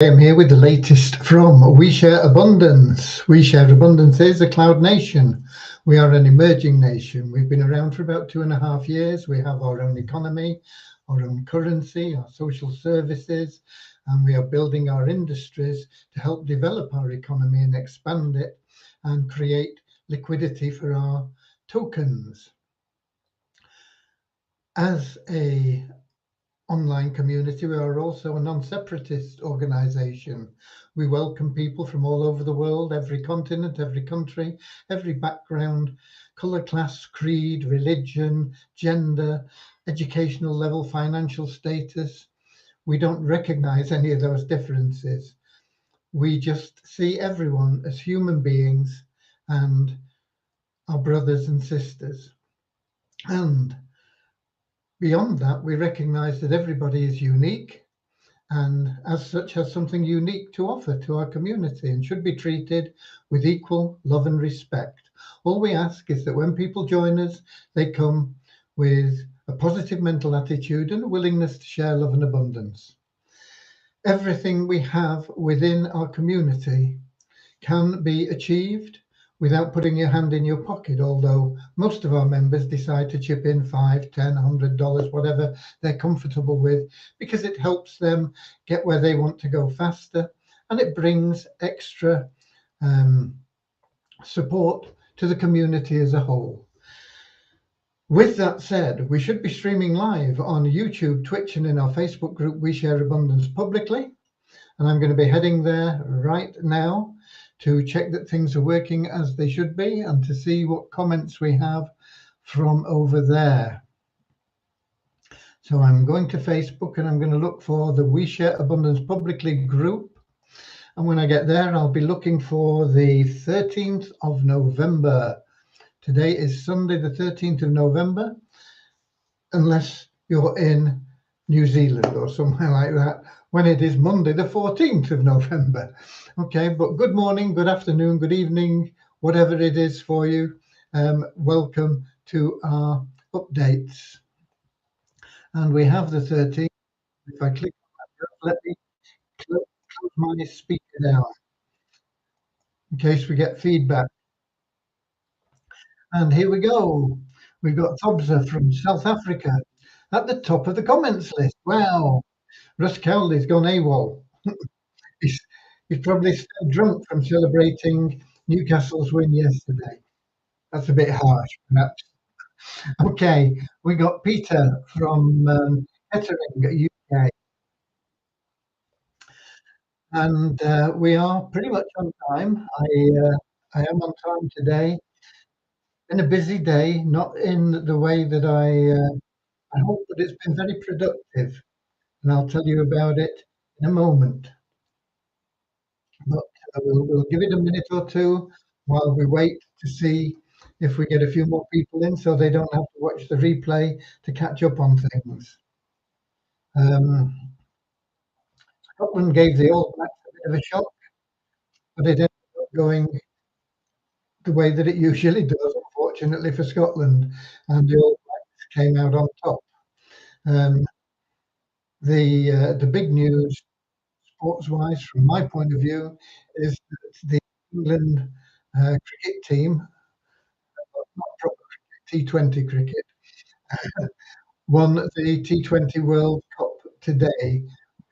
I am here with the latest from We Share Abundance. We Share Abundance is a cloud nation. We are an emerging nation. We've been around for about 2.5 years. We have our own economy, our own currency, our social services, and we are building our industries to help develop our economy and expand it and create liquidity for our tokens. As a online community, we are also a non-separatist organization. We welcome people from all over the world, every continent, every country, every background, color, class, creed, religion, gender, educational level, financial status. We don't recognize any of those differences. We just see everyone as human beings and our brothers and sisters. And beyond that, we recognize that everybody is unique and as such has something unique to offer to our community and should be treated with equal love and respect. All we ask is that when people join us, they come with a positive mental attitude and a willingness to share love and abundance. Everything we have within our community can be achieved without putting your hand in your pocket, although most of our members decide to chip in $5, $10, $100, whatever they're comfortable with, because it helps them get where they want to go faster, and it brings extra support to the community as a whole. With that said, we should be streaming live on YouTube, Twitch, and in our Facebook group, We Share Abundance publicly, and I'm going to be heading there right now to check that things are working as they should be and to see what comments we have from over there. So I'm going to Facebook and I'm going to look for the We Share Abundance publicly group. And when I get there, I'll be looking for the 13th of November. Today is Sunday, the 13th of November, unless you're in New Zealand or somewhere like that, when it is Monday, the 14th of November. Okay, but good morning, good afternoon, good evening, whatever it is for you. Welcome to our updates. And we have the 13th. If I click on that, let me close my speaker down in case we get feedback. And here we go. We've got Thobza from South Africa at the top of the comments list. Wow. Russ Cowley's gone AWOL. he's probably still drunk from celebrating Newcastle's win yesterday. That's a bit harsh, perhaps. Okay, we got Peter from Kettering, UK. And we are pretty much on time. I am on time today. Been a busy day, not in the way that I hope, but it's been very productive. And I'll tell you about it in a moment. But we'll give it a minute or two while we wait to see if we get a few more people in so they don't have to watch the replay to catch up on things. Scotland gave the All Blacks a bit of a shock, but it ended up going the way that it usually does, unfortunately for Scotland, and the All Blacks came out on top. The big news, sports-wise, from my point of view, is that the England cricket team, not proper cricket, T20 cricket, won the T20 World Cup today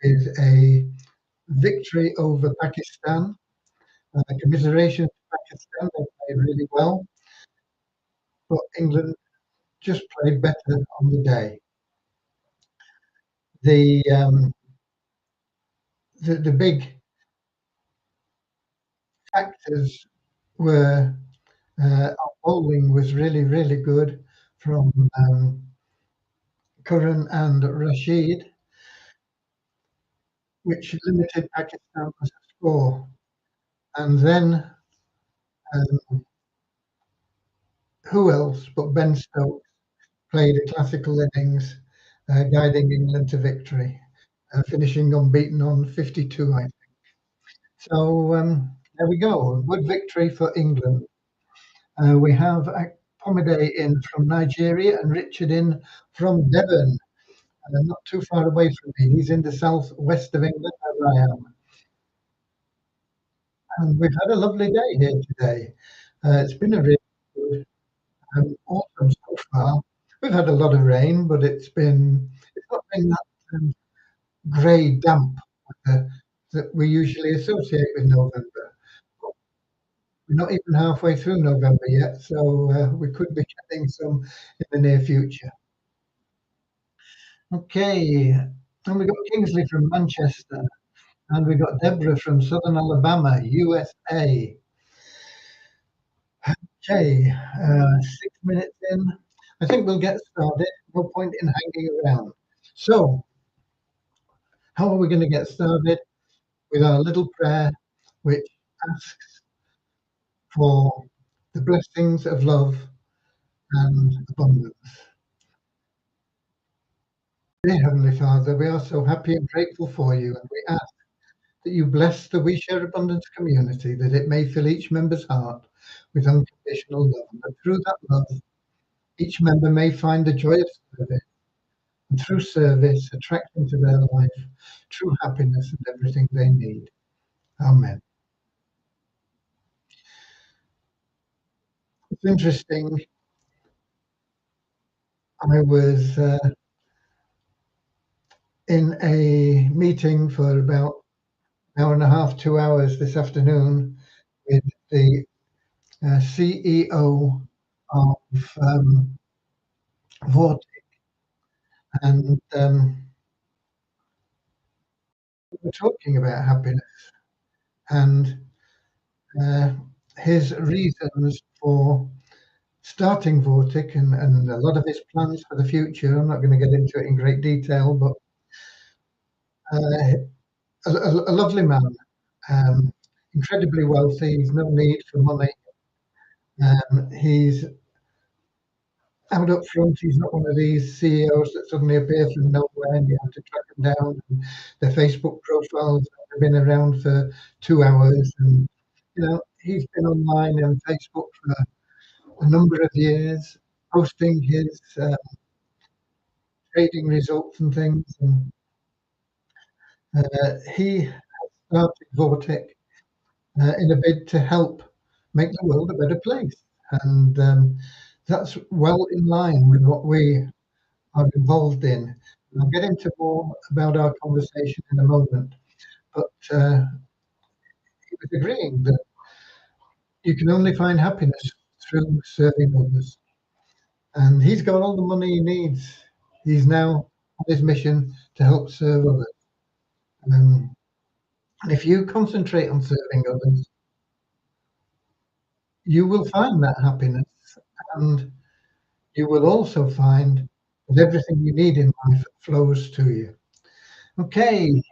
with a victory over Pakistan. Commiserations to Pakistan, they played really well, but England just played better on the day. The big factors were our bowling was really, really good from Curran and Rashid, which limited Pakistan's score. And then who else but Ben Stokes played a classical innings, guiding England to victory, finishing unbeaten on 52, I think. So there we go, a good victory for England. We have Pomade in from Nigeria and Richard in from Devon, not too far away from me. He's in the southwest of England, as I am. And we've had a lovely day here today. It's been a really good autumn so far. We've had a lot of rain, but it's not been that grey, damp weather that we usually associate with November. We're not even halfway through November yet, so we could be getting some in the near future. Okay, and we got Kingsley from Manchester, and we got Deborah from Southern Alabama, USA. Okay, 6 minutes in. I think we'll get started. No point in hanging around. So, how are we going to get started? With our little prayer, which asks for the blessings of love and abundance. Dear Heavenly Father, we are so happy and grateful for you, and we ask that you bless the We Share Abundance community, that it may fill each member's heart with unconditional love, and that through that love, each member may find the joy of service, and through service, attract into their life true happiness and everything they need. Amen. It's interesting. I was in a meeting for about an hour and a half, 2 hours this afternoon with the CEO of Vort, and we were talking about happiness and uh, his reasons for starting Vortic and a lot of his plans for the future. I'm not going to get into it in great detail, but a lovely man, incredibly wealthy. He's no need for money. He's out up front. He's not one of these CEOs that suddenly appear from nowhere and you have to track them down. And their Facebook profiles have been around for 2 hours, and he's been online and Facebook for a number of years, posting his trading results and things. And he started Vortec in a bid to help make the world a better place. And that's well in line with what we are involved in. And I'll get into more about our conversation in a moment. But he was agreeing that you can only find happiness through serving others. And he's got all the money he needs. He's now on his mission to help serve others. And if you concentrate on serving others, you will find that happiness, and you will also find that everything you need in life flows to you. Okay,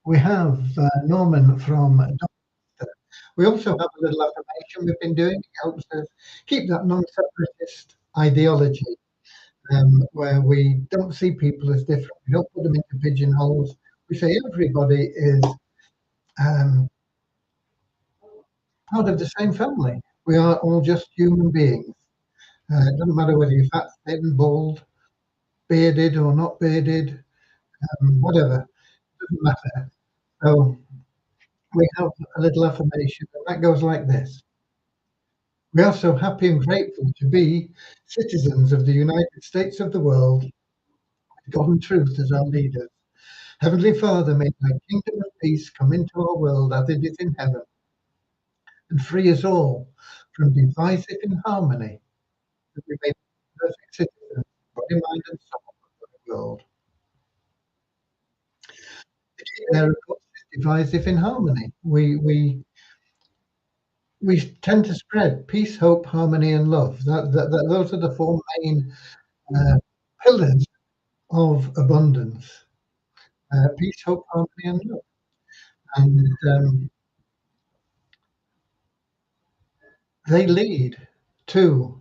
we have Norman from Doncaster. We also have a little affirmation we've been doing. It helps us keep that non-separatist ideology, where we don't see people as different. We don't put them into pigeonholes. We say everybody is um, part of the same family. We are all just human beings. It doesn't matter whether you're fat, thin, bald, bearded or not bearded, whatever. It doesn't matter. So we have a little affirmation, and that goes like this. We are so happy and grateful to be citizens of the United States of the world, with God and truth as our leaders. Heavenly Father, may thy kingdom of peace come into our world as it is in heaven, and free us all from divisive inharmony, that we may be perfect citizens, body, mind, and soul of the world. The key there, of course, is divisive inharmony. We tend to spread peace, hope, harmony, and love. Those are the four main uh, pillars of abundance: peace, hope, harmony, and love. And they lead to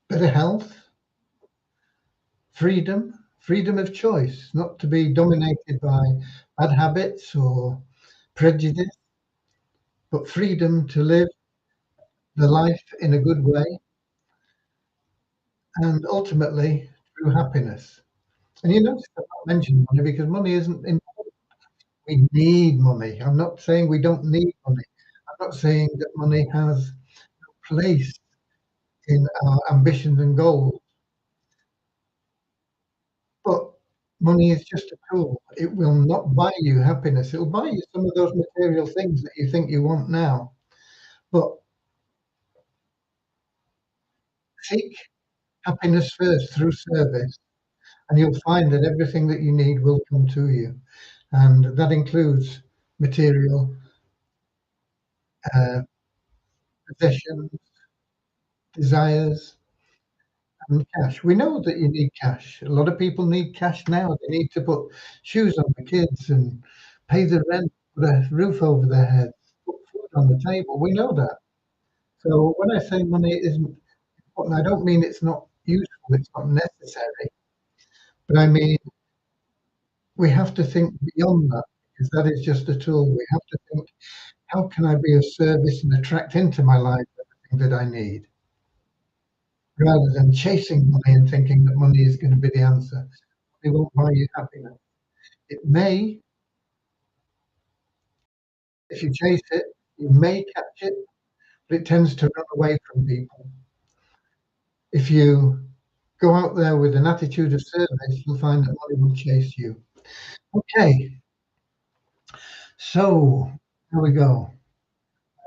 better health, freedom of choice, not to be dominated by bad habits or prejudice, but freedom to live the life in a good way, and ultimately true happiness. And you notice I've not mentioned money because money isn't important. We need money. I'm not saying we don't need money. I'm not saying that money has a place in our ambitions and goals, but money is just a tool. It will not buy you happiness. It'll buy you some of those material things that you think you want now. But seek happiness first through service, and you'll find that everything that you need will come to you. And that includes material, uh, possessions, desires, and cash. We know that you need cash. A lot of people need cash now. They need to put shoes on the kids and pay the rent, put a roof over their heads, put food on the table. We know that. So when I say money isn't important, I don't mean it's not useful, it's not necessary, but I mean we have to think beyond that because that is just a tool. We have to think, how can I be of service and attract into my life everything that I need, rather than chasing money and thinking that money is going to be the answer. It won't buy you happiness. It may, if you chase it, you may catch it, but it tends to run away from people. If you go out there with an attitude of service, you'll find that money will chase you. Okay, so here we go.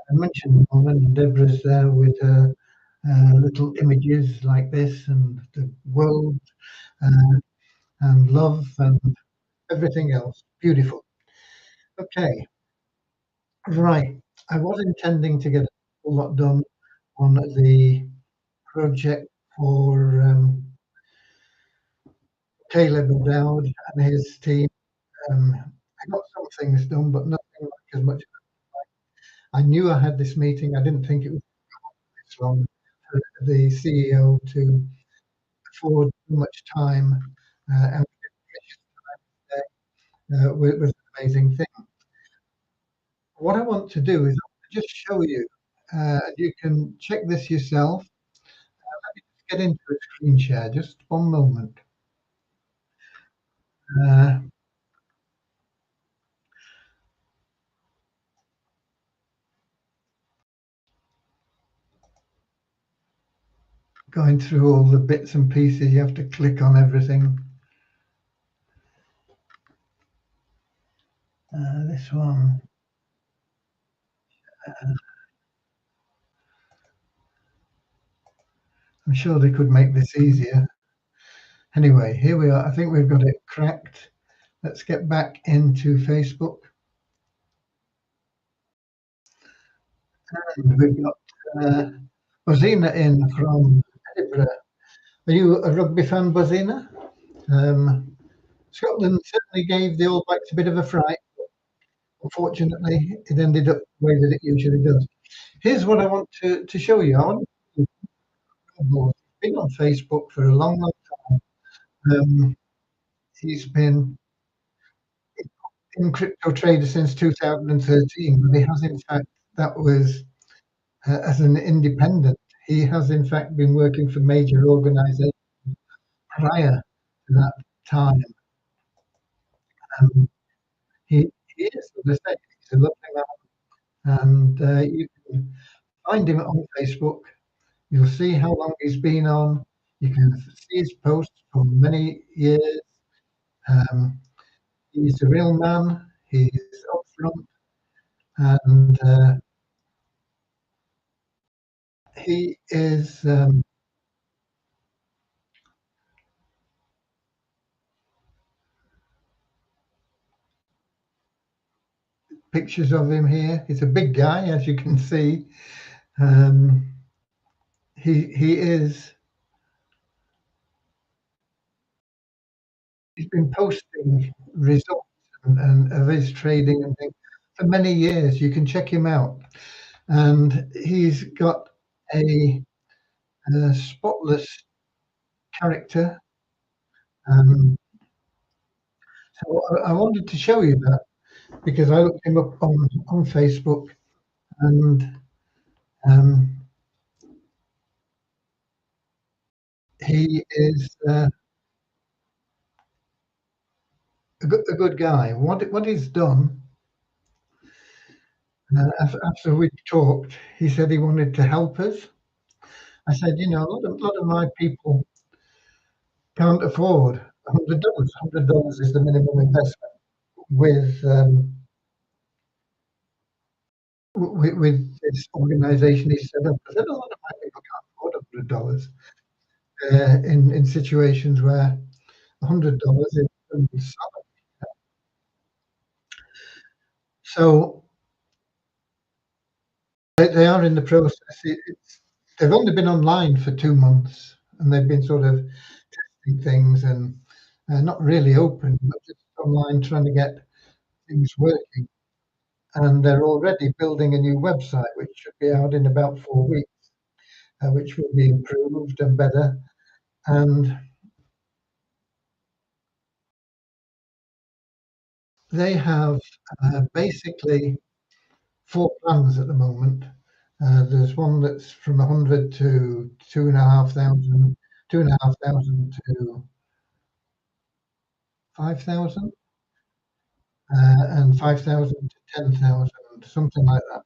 I mentioned Norman and Deborah's there with her little images like this, and the world, uh, and love, and everything else. Beautiful. Okay, right. I was intending to get a whole lot done on the project for Caleb O'Dowd and his team. I got some things done, but nothing like as much. I knew I had this meeting. I didn't think it was this long for the CEO to afford too much time and was an amazing thing. What I want to do is just show you. You can check this yourself. Let me just get into a screen share. Just one moment. Uh, Going through all the bits and pieces, you have to click on everything. This one. I'm sure they could make this easier. Anyway, here we are. I think we've got it cracked. Let's get back into Facebook. And we've got Bozina in from Edinburgh. Are you a rugby fan, Bozina? Scotland certainly gave the All Blacks a bit of a fright. Unfortunately, it ended up the way that it usually does. Here's what I want to show you. I want to He's been on Facebook for a long, long time. He's been in crypto trader since 2013, but he has in fact that was as an independent. He has in fact been working for major organisations prior to that time. Um, he is, as I say, he's a lovely man, and you can find him on Facebook. You'll see how long he's been on. You can see his posts for many years. Um, he's a real man. He's upfront, and he is pictures of him here. He's a big guy, as you can see. Um, he is. He's been posting results and of his trading and things for many years. You can check him out, and he's got a spotless character. Um, so I wanted to show you that because I looked him up on Facebook, and um, he is a good guy. What he's done, after we talked, he said he wanted to help us. I said, you know, a lot of my people can't afford $100. $100 is the minimum investment with with this organisation he set up. I said a lot of my people can't afford $100 in situations where $100 is solid. So they are in the process. They've only been online for 2 months, and they've been sort of testing things and not really open, but just online trying to get things working. And they're already building a new website, which should be out in about 4 weeks, which will be improved and better. And they have basically four plans at the moment. There's one that's from 100 to 2,500, 2,500 to 5,000, and 5,000 to 10,000, something like that.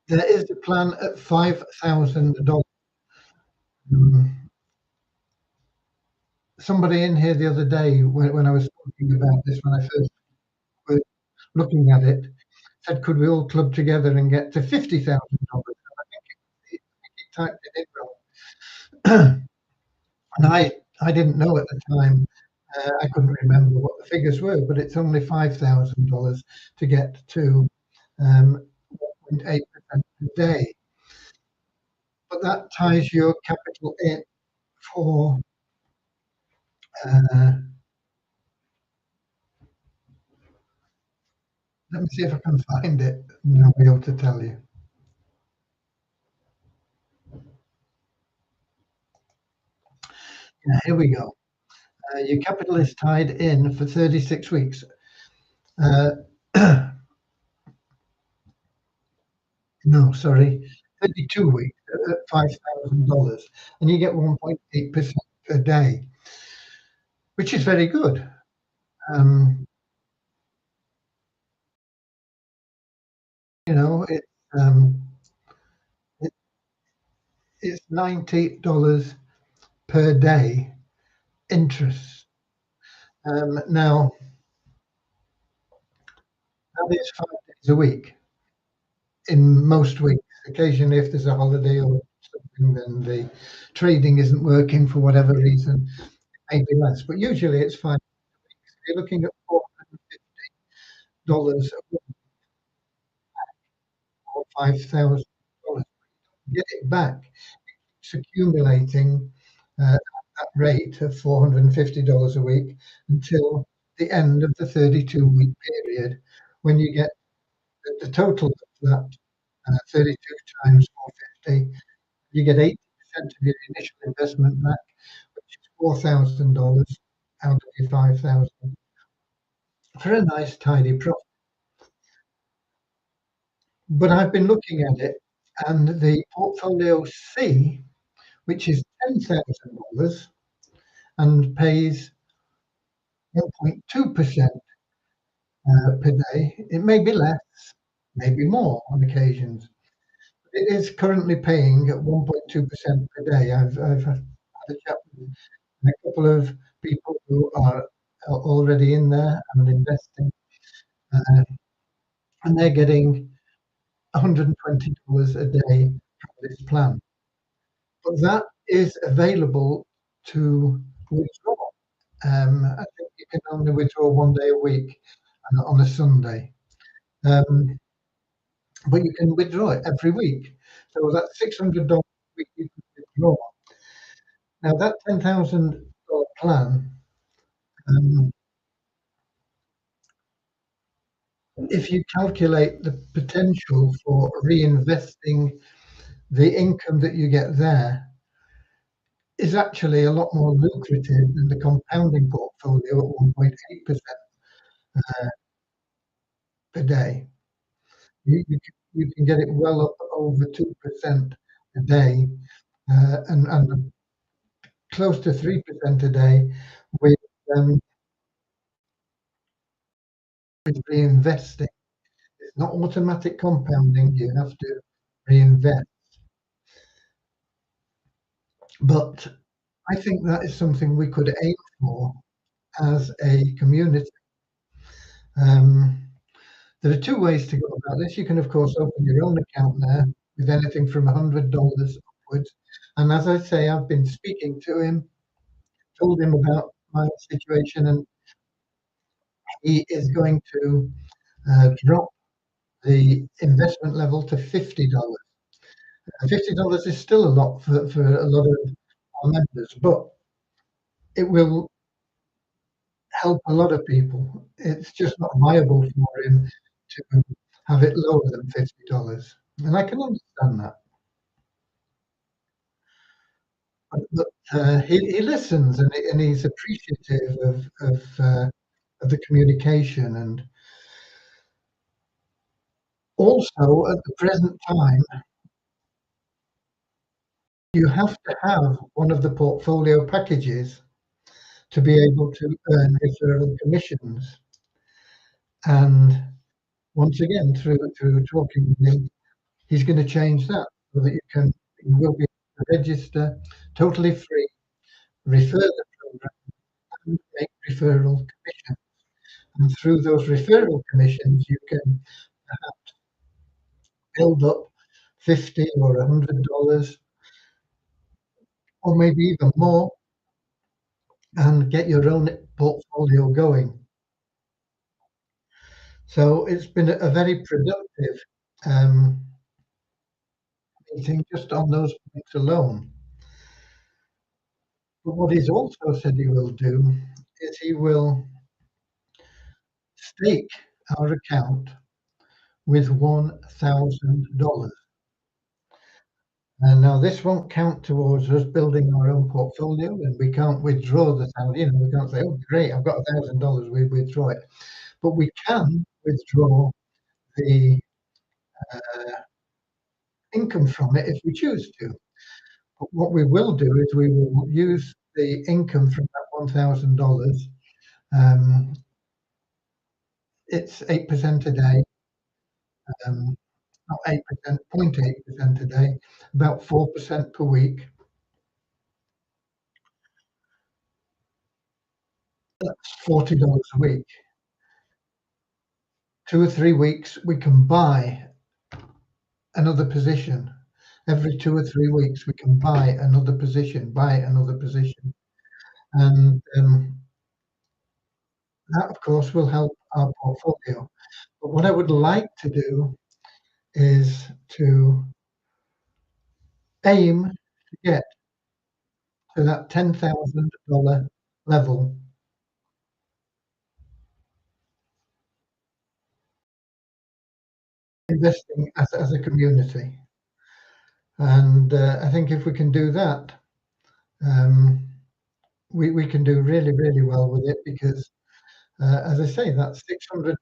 There is a plan at $5,000. Um, Somebody in here the other day, when I was talking about this, when I first was looking at it, said, "Could we all club together and get to $50,000?" I think he typed it in wrong. And I didn't know at the time. I couldn't remember what the figures were, but it's only $5,000 to get to 1.8% per day. But that ties your capital in for, uh, let me see if I can find it, and I'll be able to tell you. Yeah, here we go. Your capital is tied in for 36 weeks. Uh, no, sorry, 32 weeks at $5,000, and you get 1.8% per day, which is very good. Um, you know, it, it's $90 per day interest. Now, that is 5 days a week in most weeks. Occasionally, if there's a holiday or something, then the trading isn't working for whatever reason, maybe less. But usually it's 5 weeks. You're looking at $450 a week or $5,000. Get it back. It's accumulating at that rate of $450 a week until the end of the 32-week period, when you get the total of that 32 times 450, you get 80% of your initial investment back, which is $4,000 out of your 5,000 for a nice tidy profit. But I've been looking at it, and the portfolio C, which is $10,000 and pays 1.2% per day. It may be less, maybe more on occasions. It is currently paying at 1.2% per day. I've had a chat with a couple of people who are already in there and investing, uh, and they're getting $120 a day from this plan. But that is available to withdraw. I think you can only withdraw 1 day a week on a Sunday. Um, but you can withdraw it every week. So that's $600 a week you can withdraw. Now that $10,000 plan, um, if you calculate the potential for reinvesting the income that you get there, is actually a lot more lucrative than the compounding portfolio at 1.8% per day. You can get it well up over 2% a day, and close to 3% a day with, um, with reinvesting. It's not automatic compounding, you have to reinvest. But I think that is something we could aim for as a community. Um, there are two ways to go about this. You can, of course, open your own account there with anything from $100 upwards. And as I say, I've been speaking to him, told him about my situation, and he is going to drop the investment level to $50. $50 is still a lot for a lot of our members, but it will help a lot of people. It's just not viable for him to have it lower than $50. And I can understand that. But he listens and he's appreciative of the communication. And also, at the present time, you have to have one of the portfolio packages to be able to earn referral commissions. And once again, through talking with him, he's going to change that so that you will be able to register totally free, refer the program, and make referral commissions. And through those referral commissions, you can build up 50 or $100 or maybe even more and get your own portfolio going. So it's been a very productive um, meeting just on those points alone. But what he's also said he will do is he will stake our account with $1,000. And now this won't count towards us building our own portfolio, and we can't withdraw the thousand. We can't say, "Oh, great, I've got $1,000." We withdraw it, but we can withdraw the income from it if we choose to. But what we will do is we will use the income from that $1,000. Um, it's 8% a day, um, not 8%, 0.8% a day, about 4% per week. That's $40 a week. 2 or 3 weeks, we can buy another position. Every 2 or 3 weeks, we can buy another position, and that, of course, will help our portfolio. But what I would like to do is to aim to get to that $10,000 level, investing as a community. And I think if we can do that, um, we can do really, really well with it because, as I say, that's $600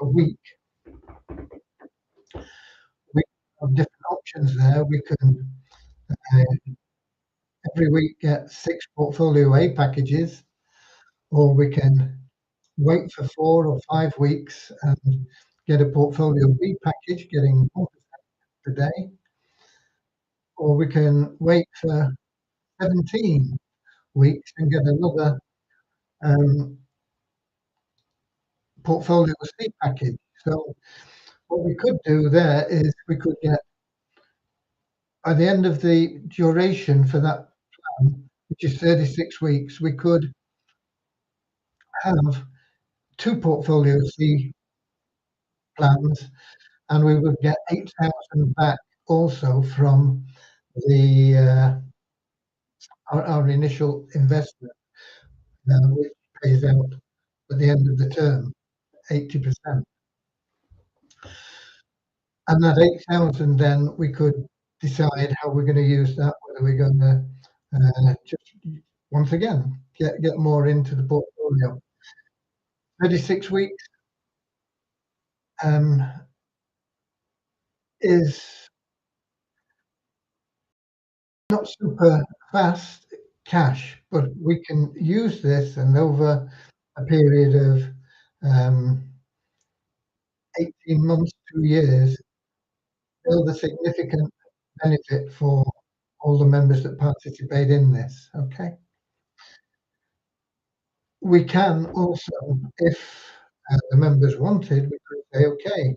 a week. We have different options there. We can every week get 6 portfolio A packages, or we can wait for 4 or 5 weeks and get a portfolio B package, getting 1% per day, or we can wait for 17 weeks and get another um, portfolio C package. So what we could do there is we could get, by the end of the duration for that plan, which is 36 weeks, we could have 2 portfolio C plans, and we would get 8,000 back also from the our initial investment, which pays out at the end of the term, 80%. And that 8,000, then we could decide how we're going to use that, whether we're going to just once again get more into the portfolio. 36 weeks um, is not super fast. cash, but we can use this and over a period of 18 months, 2 years, build a significant benefit for all the members that participate in this. Okay. We can also, if the members wanted, we could say, okay,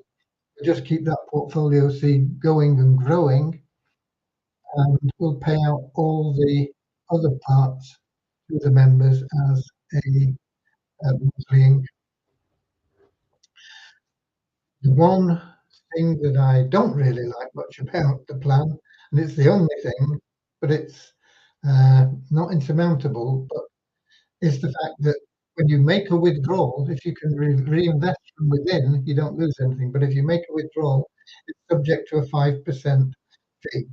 we'll just keep that portfolio seed going and growing, and we'll pay out all the other parts to the members as a monthly income. The one thing that I don't really like much about the plan, and it's the only thing, but it's not insurmountable, but is the fact that when you make a withdrawal, if you can reinvest from within, you don't lose anything. But if you make a withdrawal, it's subject to a 5% fee.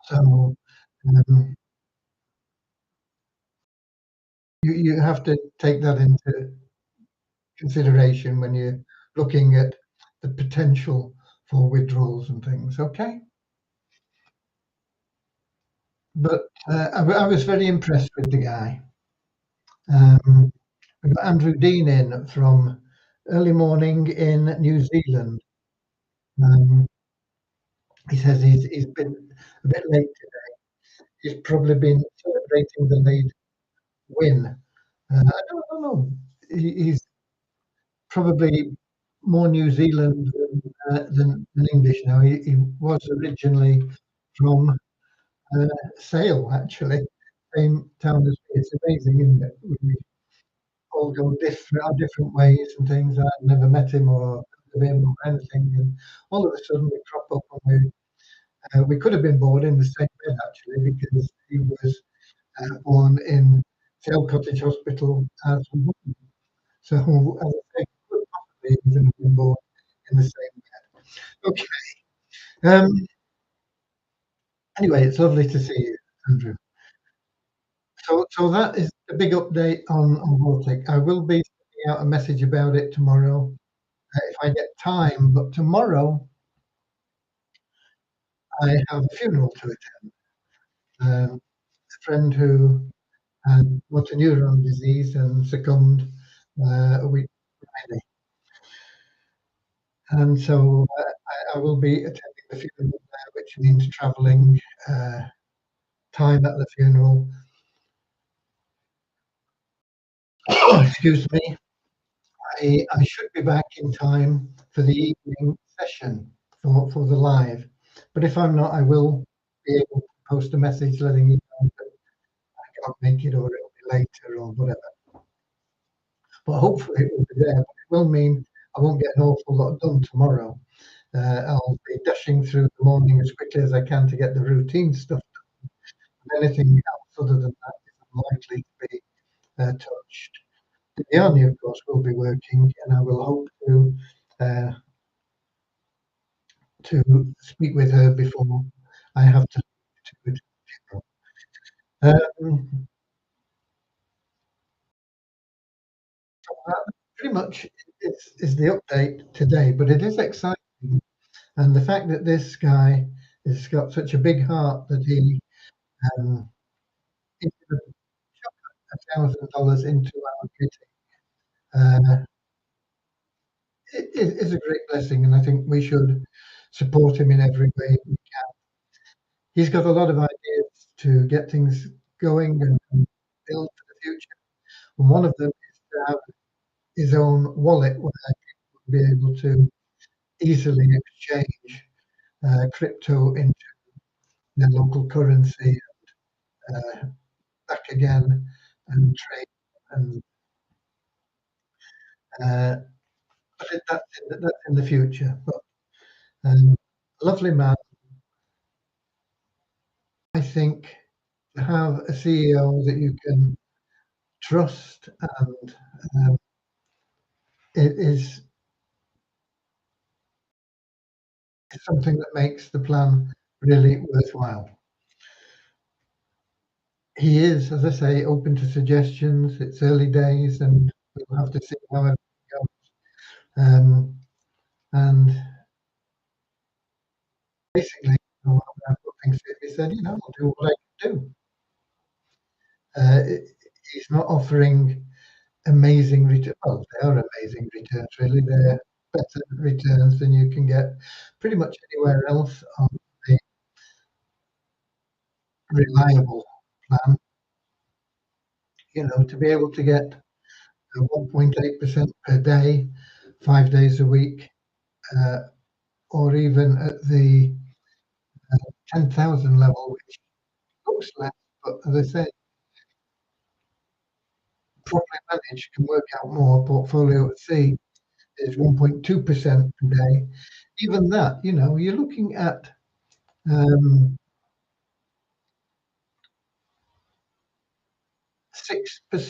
So you have to take that into consideration when you're looking at the potential for withdrawals and things. Okay. But I was very impressed with the guy. We got Andrew Dean in from early morning in New Zealand. Um, he says he's been a bit late today. He's probably been celebrating the late win. I don't know. He's probably more New Zealand than English now. He was originally from Sale, actually, same town as me. It's amazing, isn't it? We all go our different ways and things. I've never met him or heard of him or anything, and all of a sudden we crop up and we could have been born in the same bed actually because he was born in Sale Cottage Hospital as well. So as I say, could possibly even have been born in the same bed. Okay. Um, anyway, it's lovely to see you, Andrew. So that is a big update on Baltic. I will be sending out a message about it tomorrow if I get time. But tomorrow I have a funeral to attend. A friend who had motor neuron disease and succumbed a week Friday, and so I will be attending the funeral there, which means travelling, time at the funeral. Excuse me. I should be back in time for the evening session for the live. But if I'm not, I will be able to post a message letting you know that I can't make it or it'll be later or whatever. But hopefully it will be there. But it will mean I won't get an awful lot done tomorrow. I'll be dashing through the morning as quickly as I can to get the routine stuff done. Anything else other than that is unlikely to be touched. Diane, of course, will be working, and I will hope uh, to speak with her before I have to do it. Um, so that pretty much is the update today, but it is exciting, and the fact that this guy has got such a big heart that um, he put $1,000 into our kitty is a great blessing, and I think we should support him in every way we can. He's got a lot of ideas to get things going and build for the future, and one of them is to have his own wallet where people will be able to easily exchange crypto into their local currency, uh, back again, and trade. And uh, but that's in the future. But um, lovely man, I think, to have a CEO that you can trust, and it is something that makes the plan really worthwhile. He is, as I say, open to suggestions. It's early days, and we'll have to see how everything goes. And basically, when I put things to him, he said, "I'll do what I do. It, he's not offering amazing returns. Well, they are amazing returns, really. They're better returns than you can get pretty much anywhere else on the reliable plan. You know, to be able to get 1.8% per day, 5 days a week, uh, or even at the 10,000 level, which looks less, but as I say, properly managed can work out more. Portfolio at sea is 1.2% per day. Even that, you know, you're looking at 6%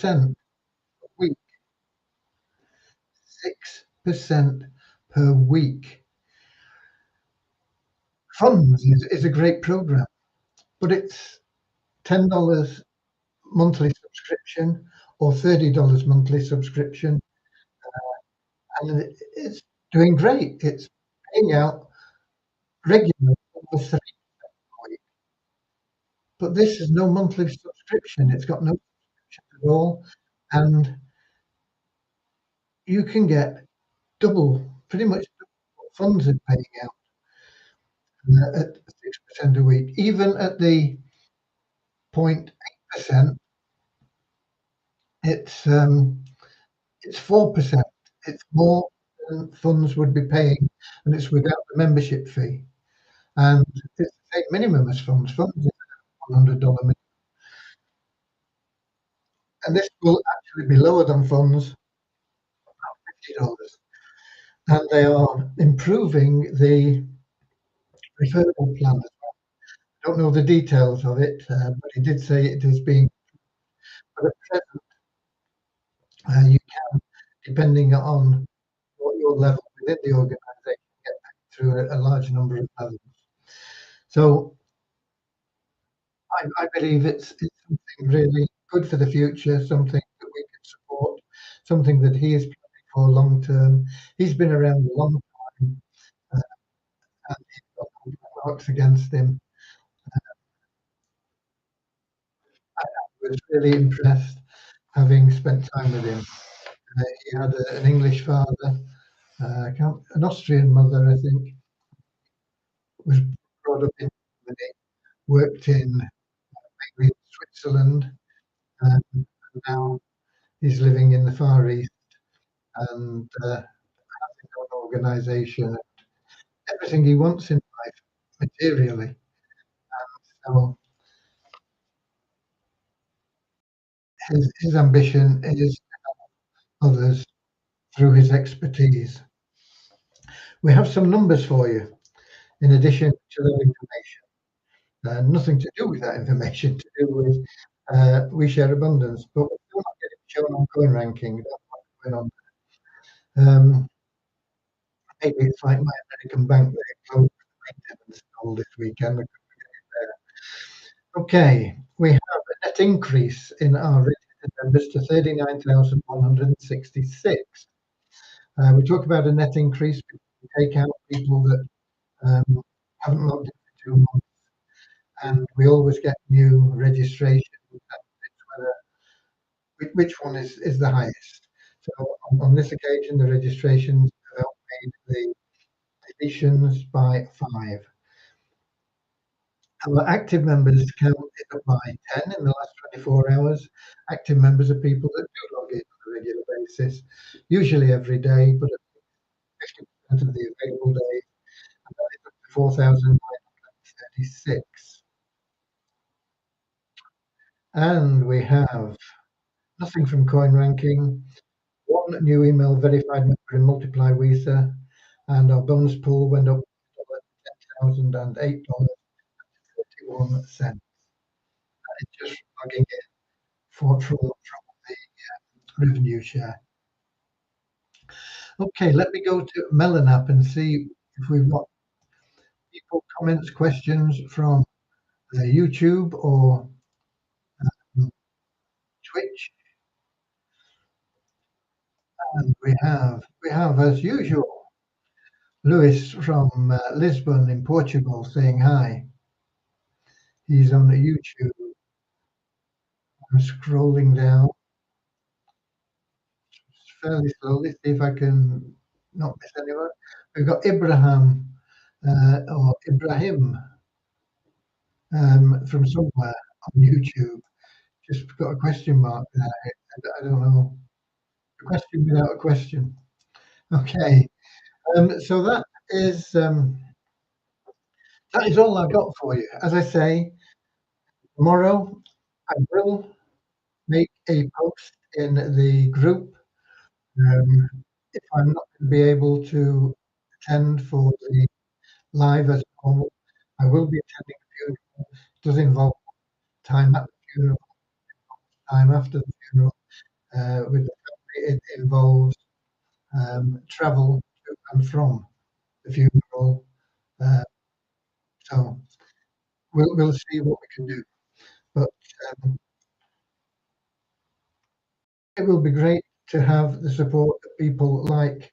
a week, 6% per week. Funds is a great program, but it's $10 monthly subscription or $30 monthly subscription, and it's doing great. It's paying out regularly over 3 weeks. But this is no monthly subscription. It's got no subscription at all, and you can get double, pretty much double what funds are paying out at 6% a week. Even at the 0.8%, it's um, it's 4%. It's more than funds would be paying, and it's without the membership fee. And it's the same minimum as funds. Funds is $100 minimum, and this will actually be lower than funds, $50. And they are improving the referral plan. I don't know the details of it, but he did say it is being. But at present, you can, depending on what your level within the organisation, get through a large number of levels. So I believe it's something really good for the future, something that we can support, something that he is planning for long term. He's been around a long time, uh, and he's got no marks against him. I was really impressed having spent time with him. He had an English father, an Austrian mother, I think, was brought up in Germany, worked in mainly Switzerland, and now he's living in the Far East and has his own organisation, everything he wants in life materially. So his ambition is others through his expertise. We have some numbers for you in addition to that information. Nothing to do with that information, to do with We Share Abundance, but we're still not getting shown on coin ranking. That's what's going on. Maybe it's like my American bank that closed maintenance all this weekend. Okay, we have a net increase in our registered members to 39,166. We talk about a net increase. We take out people that haven't logged in for 2 months, and we always get new registrations. Which one is the highest? So on this occasion, the registrations have outmade the deletions by 5. Our active members count is up by 10 in the last 24 hours. Active members are people that do log in on a regular basis, usually every day, but at 50% of the available days, and that is up to 4,936. And we have nothing from Coin Ranking, one new email verified member in Multiply Visa, and our bonus pool went up to $10,008.31. It's just logging in from the revenue share. Okay, let me go to Melon app and see if we've got people, comments, questions from YouTube or Twitch. And we have as usual Lewis from Lisbon in Portugal saying hi. He's on the YouTube. I'm scrolling down fairly slowly, see if I can not miss anyone. We've got Ibrahim, or Ibrahim, from somewhere on YouTube. Just got a question mark there. I don't know. A question without a question. Okay. So that is all I got for you. As I say, tomorrow I will make a post in the group. Um, if I'm not going to be able to attend for the live as normal, I will be attending the funeral. It does involve time at the funeral, time after the funeral. With the family, it involves travel to and from the funeral. Uh, so we'll see what we can do. But um, it will be great to have the support of people like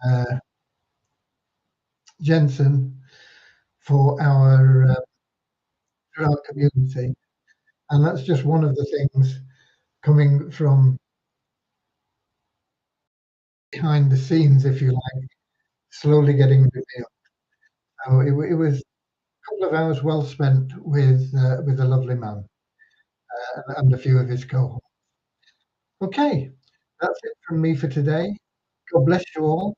uh, Jensen for our community, and that's just one of the things coming from behind the scenes, if you like, slowly getting revealed. So it was a couple of hours well spent with a lovely man and a few of his cohorts. Okay, that's it from me for today. God bless you all.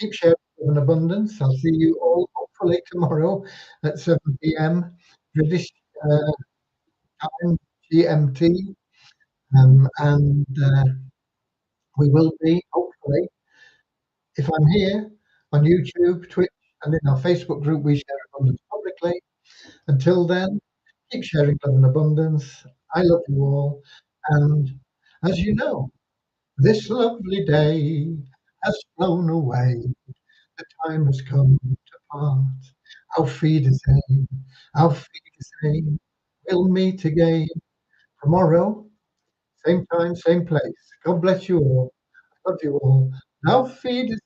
Keep sharing love and abundance. I'll see you all hopefully tomorrow at 7 p.m. British uh, time, GMT, and we will be hopefully, if I'm here on YouTube, Twitch, and in our Facebook group, we share abundance publicly. Until then, keep sharing love and abundance. I love you all, and as you know, this lovely day has flown away. The time has come to part. Auf Wiedersehen, auf Wiedersehen. We'll meet again tomorrow, same time, same place. God bless you all. Love you all. Auf Wiedersehen.